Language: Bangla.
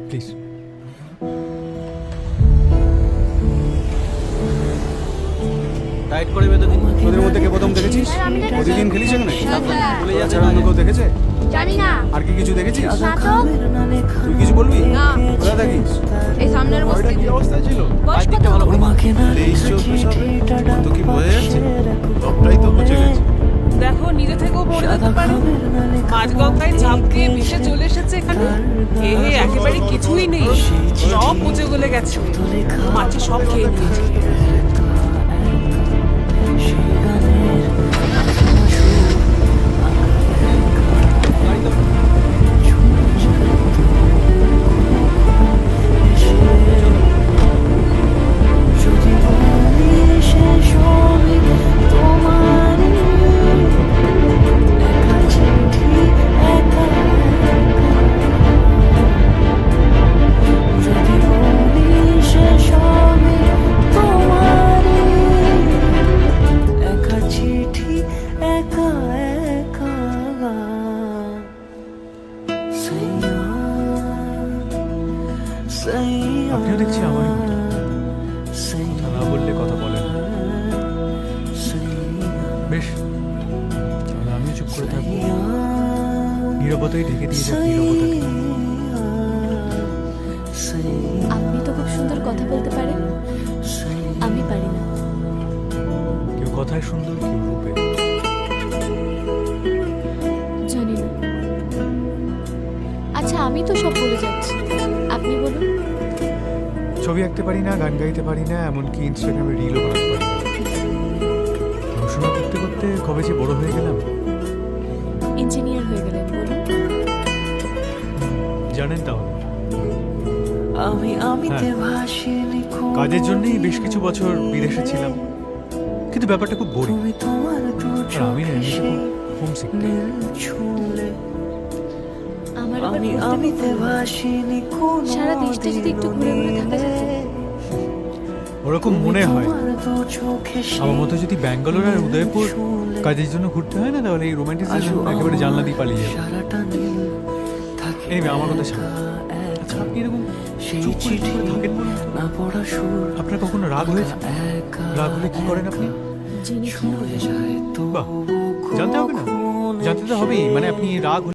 প্লিজ। টাইট করে বেঁধে দিন। ওদের মধ্যে কে প্রথম দেখেছিস? প্রতিদিন খেলিস এখানে? ভুলে যাচ্ছে ছাড়া অন্য কেউ দেখেছে? জানি না। আর কি কিছু দেখেছিস? না তো। তুই কিছু বলবি? না। কোথায় থাকিস? এই সামনের বাড়িটা বস্তি। কি অবস্থায় ছিল? বয়স কত? ভালো করে 23-24 হবে। কত কি বোঝা যাচ্ছে? সবটাই তো বুঝে গেছে। দেখো নিজে থেকেও পড়ে যেতে পারে। মাঝগঙ্গায় ঝাঁপ দিয়ে ভেসে চলে এসেছে এখানে। একেবারে কিছুই নেই, সব পচে গলে গেছে, মাছি সব খেয়ে নিয়েছে। আপনিও দেখছি আমারই মতো, কথা না বললে কথা বলেন। বেশ, তাহলে আমিও চুপ করে থাকবো, নীরবতাই ঢেকে দিয়ে যাক নীরবতাকে। আপনি তো খুব সুন্দর কথা বলতে পারেন, আমি পারি না। কেউ কথায় সুন্দর, কেউ রূপে। জানি না। আচ্ছা, আমি তো সব বলে যাচ্ছি, আপনি বলুন। ছবি আঁকতে পারি না, গান গাইতে পারি না, এমনকি ইনস্টাগ্রামে রিলও বানাতে পারি না। পড়াশোনা করতে করতে কবে যে বড় হয়ে গেলাম। ইঞ্জিনিয়ার হয়ে গেলেন, বলুন। জানেন তাহলে হ্যাঁ, কাজের জন্যই বেশ কিছু বছর বিদেশে ছিলাম, কিন্তু ব্যাপারটা খুব বোরিং। আর আমি না এমনিতে খুব হোমসিক। আমার আবার ঘুরতে খুব ভালো। সারা দেশটা যদি একটু ঘুরে ঘুরে থাকা যেত। ওরকম মনে হয়। আমার মতো যদি ব্যাঙ্গালোর আর উদয়পুর কাজের জন্য ঘুরতে হয় না, তাহলে এই রোমান্টিসিজম একেবারে জানলা দিয়ে পালিয়ে যাবে। এই আমার কথা ছাড়া, আচ্ছা আপনি এরকম চুপ করে চুপ করে থাকেন বলুন তো? আপনার কখনো রাগ হয়েছে? রাগ হলে কি করেন আপনি? জিনিস নিয়ে বাহ, জানতে হবে না, জানতে তো হবেই। মানে আপনি রাগ